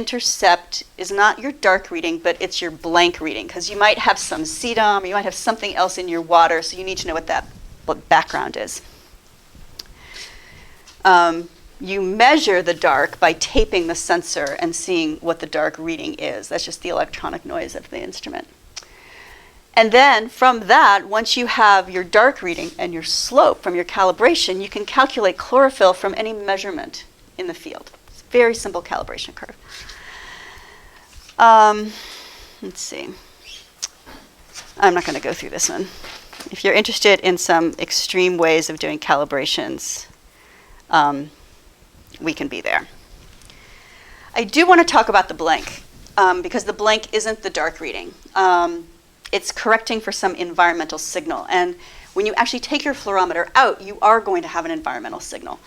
intercept is not your dark reading, but it's your blank reading, because you might have some CDOM, or you might have something else in your water, so you need to know what background is. You measure the dark by taping the sensor and seeing what the dark reading is. That's just the electronic noise of the instrument. And then from that, once you have your dark reading and your slope from your calibration, you can calculate chlorophyll from any measurement in the field. It's a very simple calibration curve. Let's see. I'm not going to go through this one. If you're interested in some extreme ways of doing calibrations, we can be there. I do want to talk about the blank, because the blank isn't the dark reading. It's correcting for some environmental signal. And when you actually take your fluorometer out, you are going to have an environmental signal.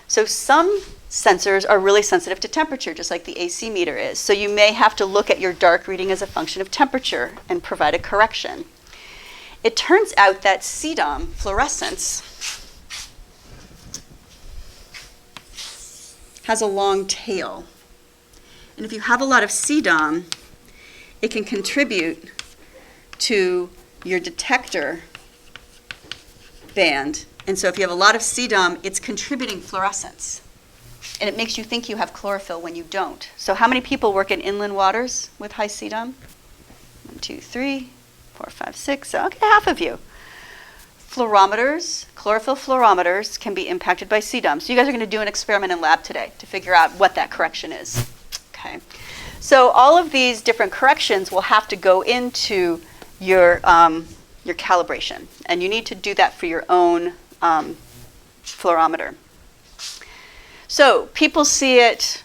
So some sensors are really sensitive to temperature, just like the AC meter is. So you may have to look at your dark reading as a function of temperature and provide a correction. It turns out that CDOM, fluorescence, has a long tail. And if you have a lot of CDOM, it can contribute to your detector band. And so if you have a lot of CDOM, it's contributing fluorescence. And it makes you think you have chlorophyll when you don't. So how many people work in inland waters with high CDOM? 1, 2, 3, 4, 5, 6. So, okay, half of you. Fluorometers, chlorophyll fluorometers, can be impacted by CDOM. So you guys are going to do an experiment in lab today to figure out what that correction is. Okay. So all of these different corrections will have to go into your calibration. And you need to do that for your own fluorometer. So people see it,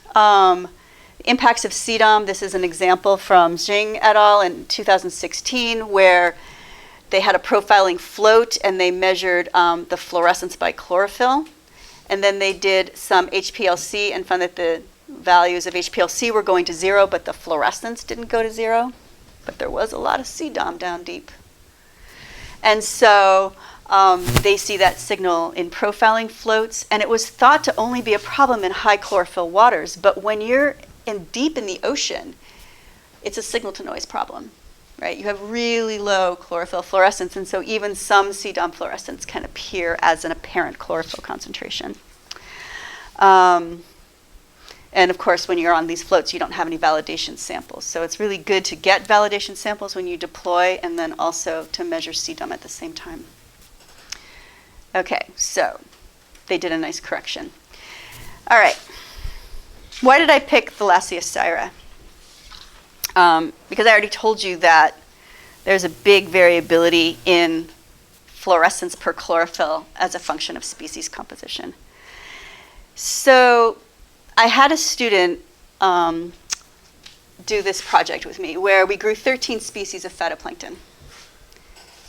impacts of CDOM. This is an example from Jing et al. In 2016, where they had a profiling float and they measured the fluorescence by chlorophyll. And then they did some HPLC and found that the values of HPLC were going to 0, but the fluorescence didn't go to 0. But there was a lot of CDOM down deep. And so they see that signal in profiling floats. And it was thought to only be a problem in high chlorophyll waters. But when you're deep in the ocean, it's a signal to noise problem. Right? You have really low chlorophyll fluorescence, and so even some CDOM fluorescence can appear as an apparent chlorophyll concentration. And of course, when you're on these floats, you don't have any validation samples. So it's really good to get validation samples when you deploy, and then also to measure CDOM at the same time. Okay, so they did a nice correction. All right. Why did I pick Thalassiostyra? Because I already told you that there's a big variability in fluorescence per chlorophyll as a function of species composition. So I had a student do this project with me where we grew 13 species of phytoplankton.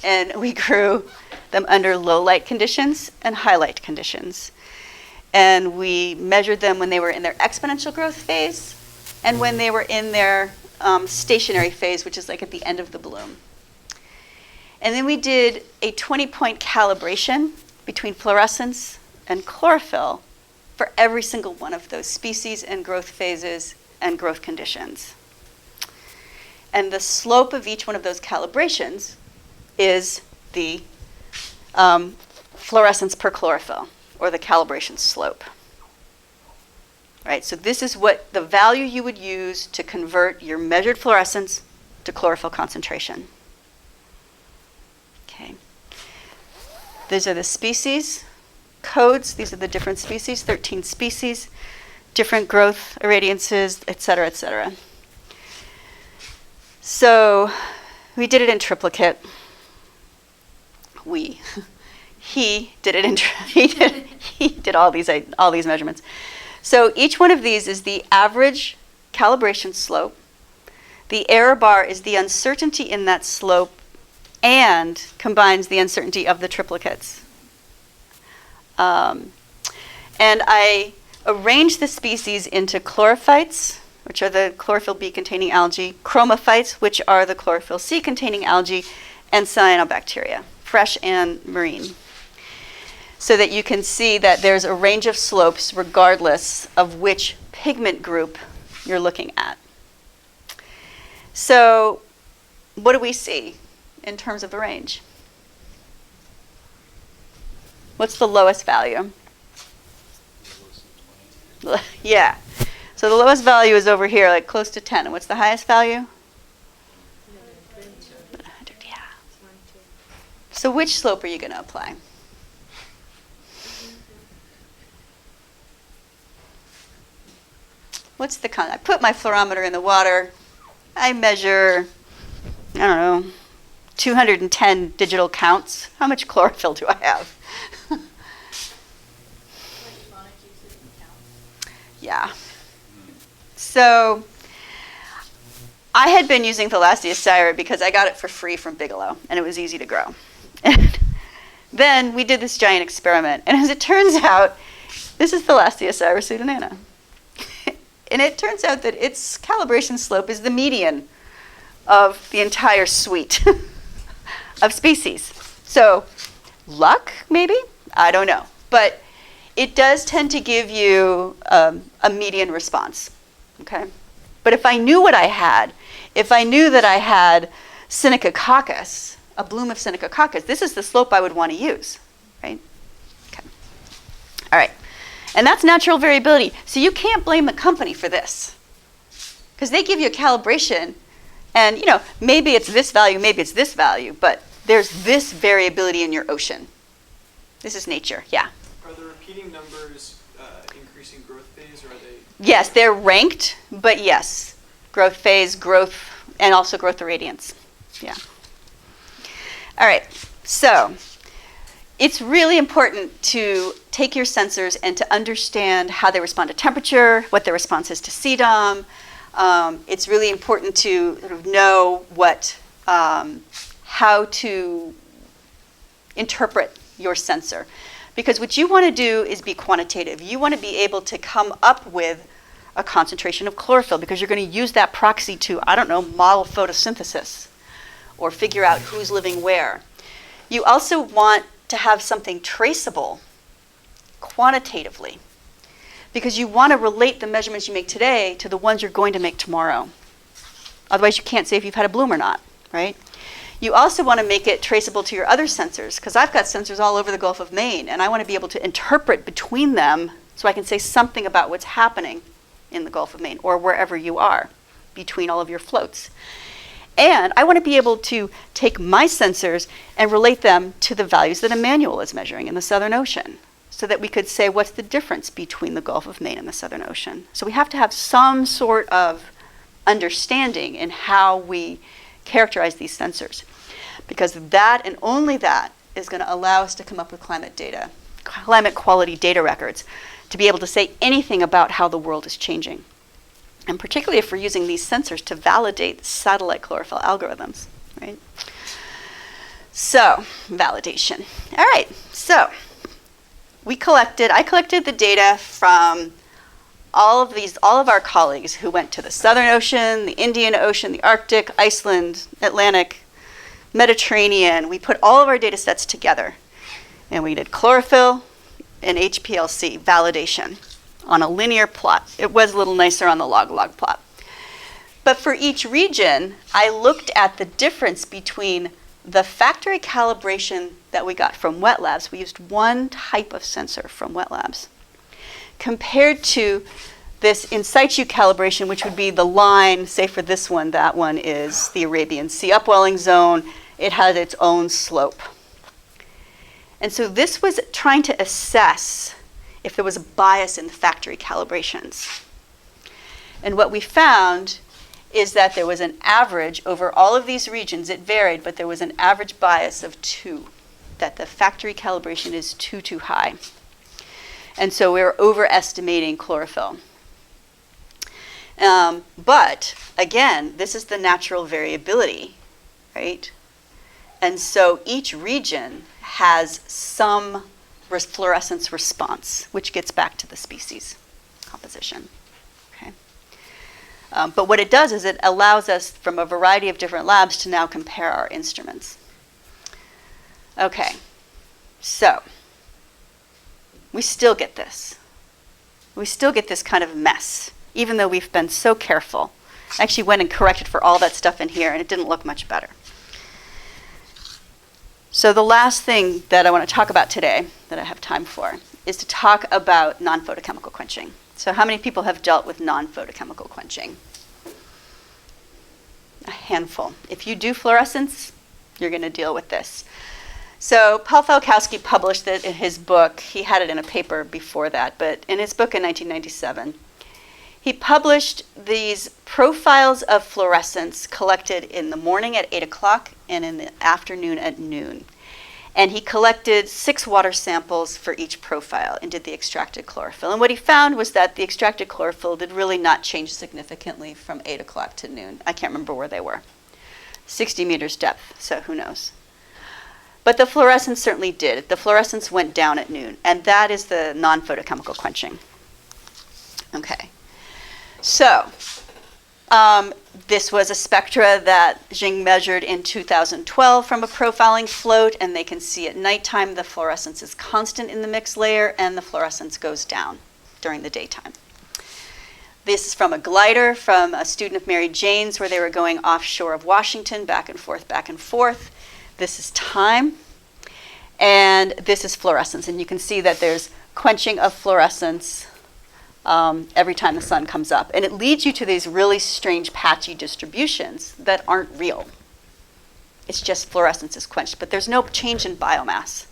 And we grew them under low light conditions and high light conditions. And we measured them when they were in their exponential growth phase and when they were in their stationary phase, which is like at the end of the bloom. And then we did a 20-point calibration between fluorescence and chlorophyll for every single one of those species and growth phases and growth conditions. And the slope of each one of those calibrations is the fluorescence per chlorophyll, or the calibration slope. Right, so this is what the value you would use to convert your measured fluorescence to chlorophyll concentration. Okay. These are the species codes. These are the different species, 13 species, different growth irradiances, et cetera, et cetera. So we did it in triplicate. He did all these measurements. So each one of these is the average calibration slope. The error bar is the uncertainty in that slope and combines the uncertainty of the triplicates. And I arranged the species into chlorophytes, which are the chlorophyll B containing algae, chromophytes, which are the chlorophyll C containing algae, and cyanobacteria, fresh and marine. So that you can see that there's a range of slopes regardless of which pigment group you're looking at. So what do we see in terms of the range? What's the lowest value? Yeah. So the lowest value is over here, like close to 10. And what's the highest value? 100, yeah. So which slope are you going to apply? What's the I put my fluorometer in the water. I measure, I don't know, 210 digital counts. How much chlorophyll do I have? Yeah. So I had been using Thalassiocyra because I got it for free from Bigelow, and it was easy to grow. And then we did this giant experiment, and as it turns out, this is Thalassiocyra pseudonana. And it turns out that its calibration slope is the median of the entire suite of species. So luck, maybe? I don't know. But it does tend to give you a median response, okay? But if I knew what I had, if I knew that I had Synechococcus, a bloom of Synechococcus, this is the slope I would want to use, right? Okay. All right. And that's natural variability. So you can't blame the company for this, because they give you a calibration, and maybe it's this value, maybe it's this value, but there's this variability in your ocean. This is nature, yeah. Are the repeating numbers increasing growth phase, or are they? Yes, they're ranked, but yes, growth phase, growth, and also growth irradiance, yeah. All right, so it's really important to take your sensors and to understand how they respond to temperature, what their response is to CDOM. It's really important to sort of know how to interpret your sensor. Because what you want to do is be quantitative. You want to be able to come up with a concentration of chlorophyll, because you're going to use that proxy to, I don't know, model photosynthesis or figure out who's living where. You also want to have something traceable quantitatively, because you want to relate the measurements you make today to the ones you're going to make tomorrow. Otherwise, you can't say if you've had a bloom or not, right? You also want to make it traceable to your other sensors, because I've got sensors all over the Gulf of Maine, and I want to be able to interpret between them so I can say something about what's happening in the Gulf of Maine or wherever you are between all of your floats. And I want to be able to take my sensors and relate them to the values that Emmanuel is measuring in the Southern Ocean, so that we could say what's the difference between the Gulf of Maine and the Southern Ocean. So we have to have some sort of understanding in how we characterize these sensors, because that and only that is going to allow us to come up with climate quality data records, to be able to say anything about how the world is changing. And particularly if we're using these sensors to validate satellite chlorophyll algorithms, right? So, validation. All right, so I collected the data from all of our colleagues who went to the Southern Ocean, the Indian Ocean, the Arctic, Iceland, Atlantic, Mediterranean. We put all of our data sets together, and we did chlorophyll and HPLC validation on a linear plot. It was a little nicer on the log-log plot. But for each region, I looked at the difference between the factory calibration that we got from wet labs. We used one type of sensor from wet labs, compared to this in situ calibration, which would be the line, say for this one, that one is the Arabian Sea upwelling zone. It has its own slope. And so this was trying to assess if there was a bias in the factory calibrations. And what we found is that there was an average over all of these regions. It varied, but there was an average bias of 2, that the factory calibration is too high. And so we were overestimating chlorophyll. But again, this is the natural variability, right? And so each region has some fluorescence response, which gets back to the species composition. Okay. But what it does is it allows us, from a variety of different labs, to now compare our instruments. Okay, so we still get this. We still get this kind of mess even though we've been so careful. I actually went and corrected for all that stuff in here, and it didn't look much better. So the last thing that I want to talk about today, that I have time for, is to talk about non-photochemical quenching. So how many people have dealt with non-photochemical quenching? A handful. If you do fluorescence, you're going to deal with this. So Paul Falkowski published it in his book. He had it in a paper before that, but in his book in 1997, he published these profiles of fluorescence collected in the morning at 8 o'clock and in the afternoon at noon. And he collected 6 water samples for each profile and did the extracted chlorophyll. And what he found was that the extracted chlorophyll did really not change significantly from 8 o'clock to noon. I can't remember where they were. 60 meters depth, so who knows. But the fluorescence certainly did. The fluorescence went down at noon, and that is the non-photochemical quenching. Okay. So this was a spectra that Jing measured in 2012 from a profiling float, and they can see at nighttime the fluorescence is constant in the mixed layer, and the fluorescence goes down during the daytime. This is from a glider from a student of Mary Jane's where they were going offshore of Washington, back and forth, back and forth. This is time, and this is fluorescence. And you can see that there's quenching of fluorescence every time the sun comes up. And it leads you to these really strange patchy distributions that aren't real. It's just fluorescence is quenched, but there's no change in biomass.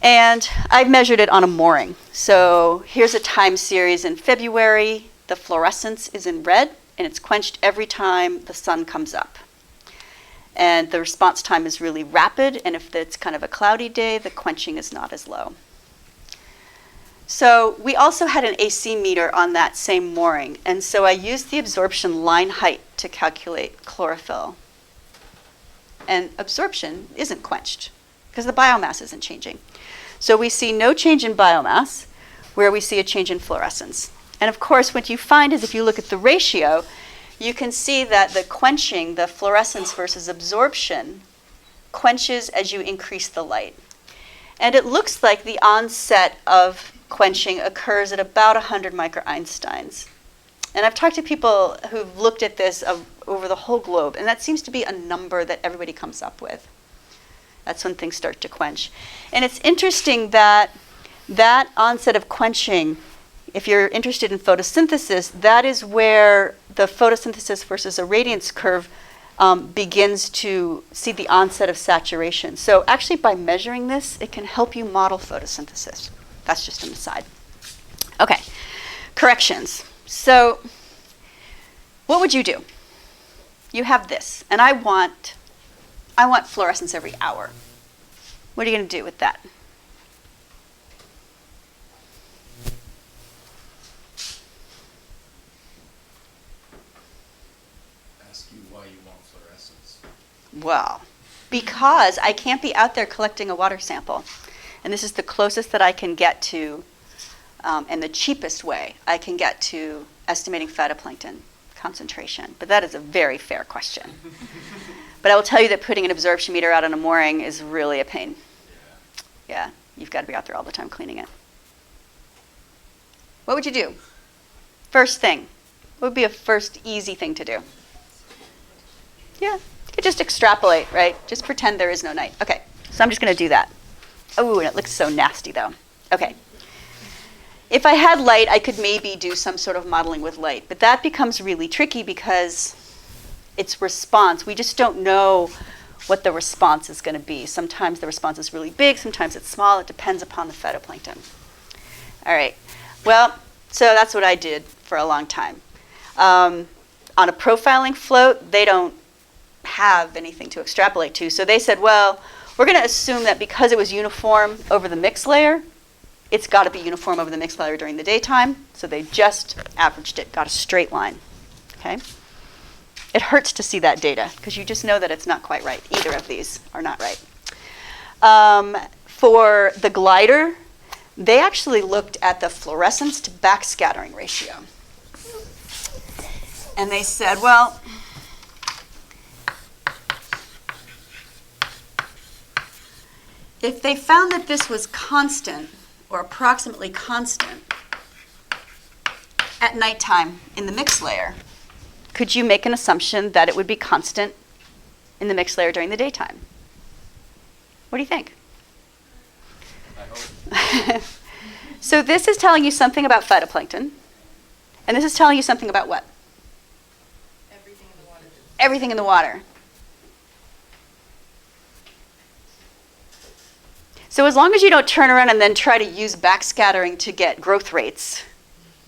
And I've measured it on a mooring. So here's a time series in February. The fluorescence is in red, and it's quenched every time the sun comes up. And the response time is really rapid, and if it's kind of a cloudy day, the quenching is not as low. So we also had an AC meter on that same mooring, and so I used the absorption line height to calculate chlorophyll. And absorption isn't quenched because the biomass isn't changing. So we see no change in biomass where we see a change in fluorescence. And of course, what you find is if you look at the ratio, you can see that the quenching, the fluorescence versus absorption, quenches as you increase the light. And it looks like the onset of quenching occurs at about 100 microeinsteins. And I've talked to people who've looked at this over the whole globe, and that seems to be a number that everybody comes up with. That's when things start to quench. And it's interesting that that onset of quenching, if you're interested in photosynthesis, that is where the photosynthesis versus irradiance curve begins to see the onset of saturation. So actually by measuring this, it can help you model photosynthesis. That's just an aside. Okay, corrections. So what would you do? You have this, and I want fluorescence every hour. What are you going to do with that? Ask you why you want fluorescence. Well, because I can't be out there collecting a water sample. And this is the closest that I can get to, and the cheapest way I can get to estimating phytoplankton concentration. But that is a very fair question. But I will tell you that putting an absorption meter out on a mooring is really a pain. Yeah, you've got to be out there all the time cleaning it. What would you do? First thing. What would be a first easy thing to do? Yeah, you could just extrapolate, right? Just pretend there is no night. Okay, so I'm just going to do that. Oh, and it looks so nasty, though. Okay. If I had light, I could maybe do some sort of modeling with light. But that becomes really tricky because it's response. We just don't know what the response is going to be. Sometimes the response is really big. Sometimes it's small. It depends upon the phytoplankton. All right. Well, so that's what I did for a long time. On a profiling float, they don't have anything to extrapolate to. So they said, well, we're going to assume that because it was uniform over the mixed layer, it's got to be uniform over the mixed layer during the daytime. So they just averaged it, got a straight line. Okay? It hurts to see that data because you just know that it's not quite right. Either of these are not right. For the glider, they actually looked at the fluorescence to backscattering ratio. And they said, well, if they found that this was constant or approximately constant at nighttime in the mix layer, could you make an assumption that it would be constant in the mix layer during the daytime? What do you think? I hope. So this is telling you something about phytoplankton, and this is telling you something about what? Everything in the water. Everything in the water. So as long as you don't turn around and then try to use backscattering to get growth rates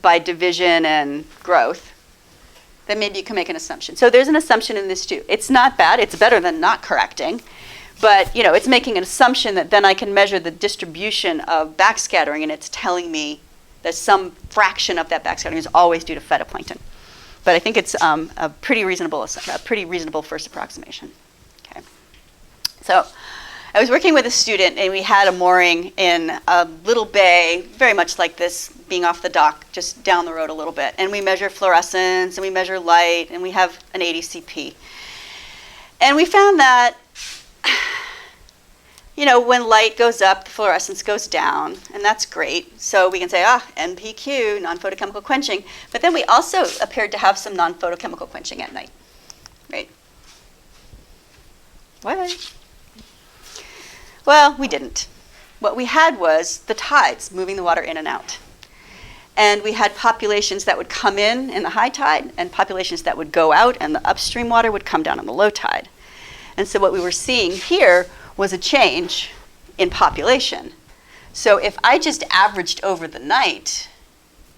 by division and growth, then maybe you can make an assumption. So there's an assumption in this too. It's not bad. It's better than not correcting. But it's making an assumption that then I can measure the distribution of backscattering, and it's telling me that some fraction of that backscattering is always due to phytoplankton. But I think it's a pretty reasonable first approximation. Okay. So I was working with a student, and we had a mooring in a little bay, very much like this, being off the dock, just down the road a little bit. And we measure fluorescence, and we measure light, and we have an ADCP. And we found that when light goes up, the fluorescence goes down, and that's great. So we can say, NPQ, non-photochemical quenching. But then we also appeared to have some non-photochemical quenching at night, right? What? Well, we didn't. What we had was the tides moving the water in and out. And we had populations that would come in the high tide, and populations that would go out, and the upstream water would come down on the low tide. And so what we were seeing here was a change in population. So if I just averaged over the night,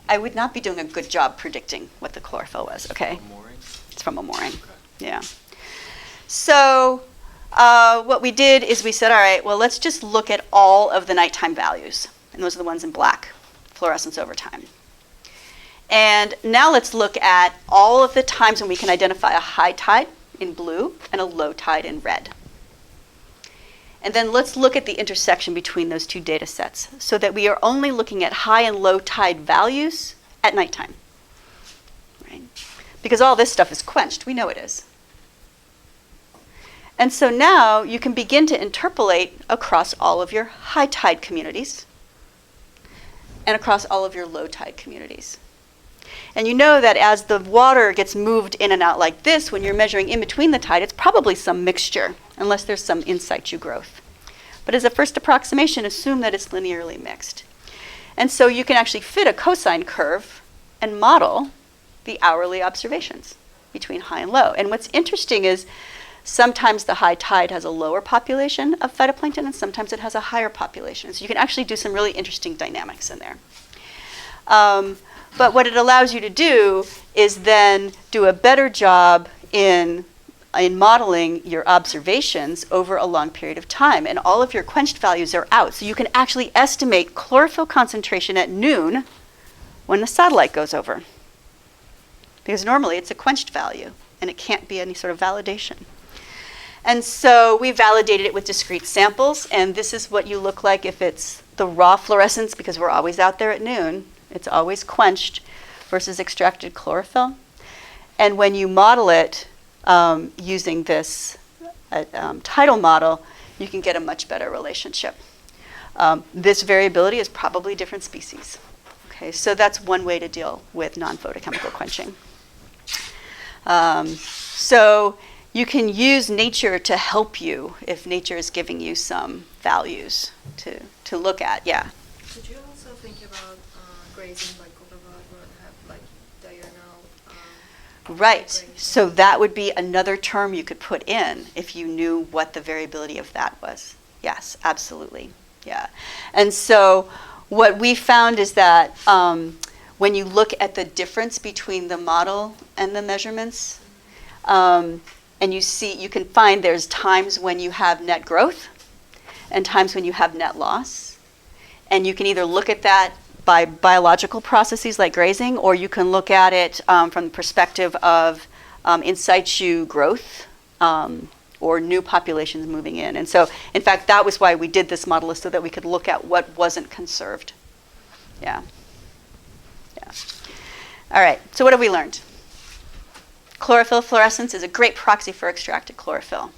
I would not be doing a good job predicting what the chlorophyll was, okay? A mooring? It's from a mooring, Okay. yeah. So what we did is we said, all right, well, let's just look at all of the nighttime values. And those are the ones in black, fluorescence over time. And now let's look at all of the times when we can identify a high tide in blue and a low tide in red. And then let's look at the intersection between those two data sets so that we are only looking at high and low tide values at nighttime. Right? Because all this stuff is quenched. We know it is. And so now you can begin to interpolate across all of your high tide communities and across all of your low tide communities. And you know that as the water gets moved in and out like this, when you're measuring in between the tide, it's probably some mixture, unless there's some in situ growth. But as a first approximation, assume that it's linearly mixed. And so you can actually fit a cosine curve and model the hourly observations between high and low. And what's interesting is sometimes the high tide has a lower population of phytoplankton, and sometimes it has a higher population. So you can actually do some really interesting dynamics in there. But what it allows you to do is then do a better job in modeling your observations over a long period of time. And all of your quenched values are out. So you can actually estimate chlorophyll concentration at noon when the satellite goes over. Because normally it's a quenched value, and it can't be any sort of validation. And so we validated it with discrete samples, and this is what you look like if it's the raw fluorescence, because we're always out there at noon. It's always quenched versus extracted chlorophyll. And when you model it using this tidal model, you can get a much better relationship. This variability is probably different species. Okay, so that's one way to deal with non-photochemical quenching. So you can use nature to help you if nature is giving you some values to look at. Yeah. Could you also think about grazing by cultivar where it have like diurnal? Right. migration? So that would be another term you could put in if you knew what the variability of that was. Yes, absolutely. Yeah. And so what we found is that when you look at the difference between the model and the measurements, and you can find there's times when you have net growth and times when you have net loss. And you can either look at that by biological processes like grazing, or you can look at it from the perspective of in situ growth or new populations moving in. And so, in fact, that was why we did this model, is so that we could look at what wasn't conserved. Yeah. Yeah. All right, so what have we learned? Chlorophyll fluorescence is a great proxy for extracted chlorophyll.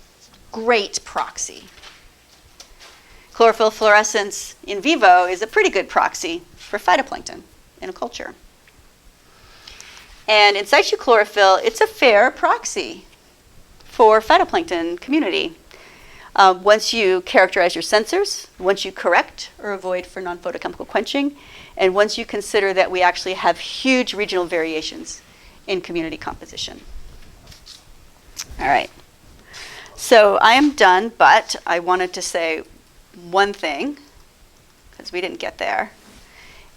Great proxy. Chlorophyll fluorescence in vivo is a pretty good proxy for phytoplankton in a culture. And in situ chlorophyll, it's a fair proxy for phytoplankton community. Once you characterize your sensors, once you correct or avoid for non-photochemical quenching, and once you consider that we actually have huge regional variations in community composition. All right. So I am done, but I wanted to say one thing, because we didn't get there,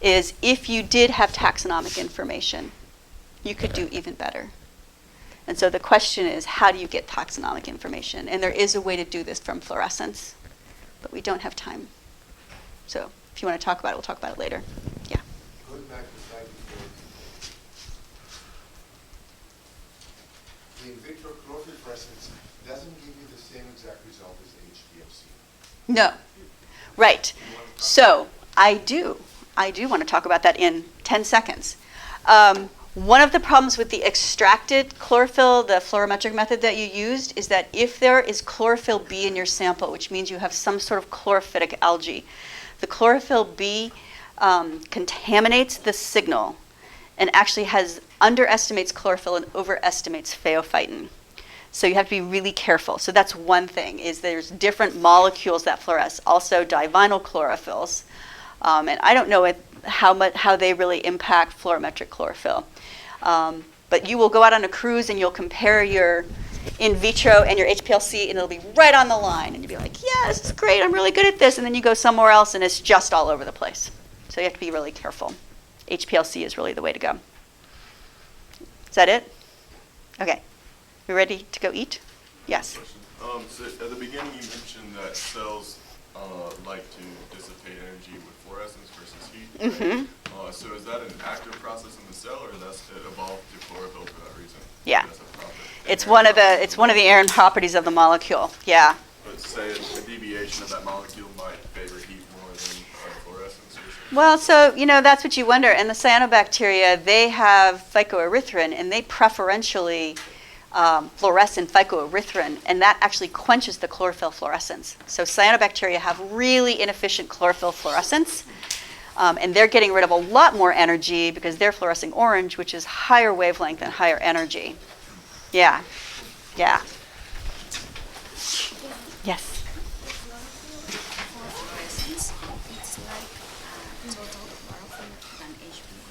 is if you did have taxonomic information, you could do even better. And so the question is, how do you get taxonomic information? And there is a way to do this from fluorescence, but we don't have time. So if you want to talk about it, we'll talk about it later. Yeah. Going back to slide before, the in vitro chlorophyll fluorescence doesn't give you the same exact result as the HPLC. No. Right. So I do want to talk about that in 10 seconds. One of the problems with the extracted chlorophyll, the fluorometric method that you used, is that if there is chlorophyll B in your sample, which means you have some sort of chlorophytic algae, the chlorophyll B contaminates the signal and actually underestimates chlorophyll and overestimates phaeophytin. So you have to be really careful. So that's one thing, is there's different molecules that fluoresce, also divinyl chlorophylls. And I don't know how they really impact fluorometric chlorophyll. But you will go out on a cruise and you'll compare your in vitro and your HPLC, and it'll be right on the line. And you'll be like, yeah, this is great, I'm really good at this. And then you go somewhere else and it's just all over the place. So you have to be really careful. HPLC is really the way to go. Is that it? Okay. We ready to go eat? Yes. So at the beginning you mentioned that cells like to dissipate energy with fluorescence versus heat. Mm-hmm. So is that an active process in the cell, or it evolved to chlorophyll for that reason? Yeah. That's a property. It's one of the Aaron properties of the molecule. Yeah. But say a deviation of that molecule might favor heat more than fluorescence or something. Well, so, that's what you wonder. And the cyanobacteria, they have phycoerythrin, and they preferentially fluoresce in phycoerythrin, and that actually quenches the chlorophyll fluorescence. So cyanobacteria have really inefficient chlorophyll fluorescence, and they're getting rid of a lot more energy because they're fluorescing orange, which is higher wavelength and higher energy. Yeah, yeah.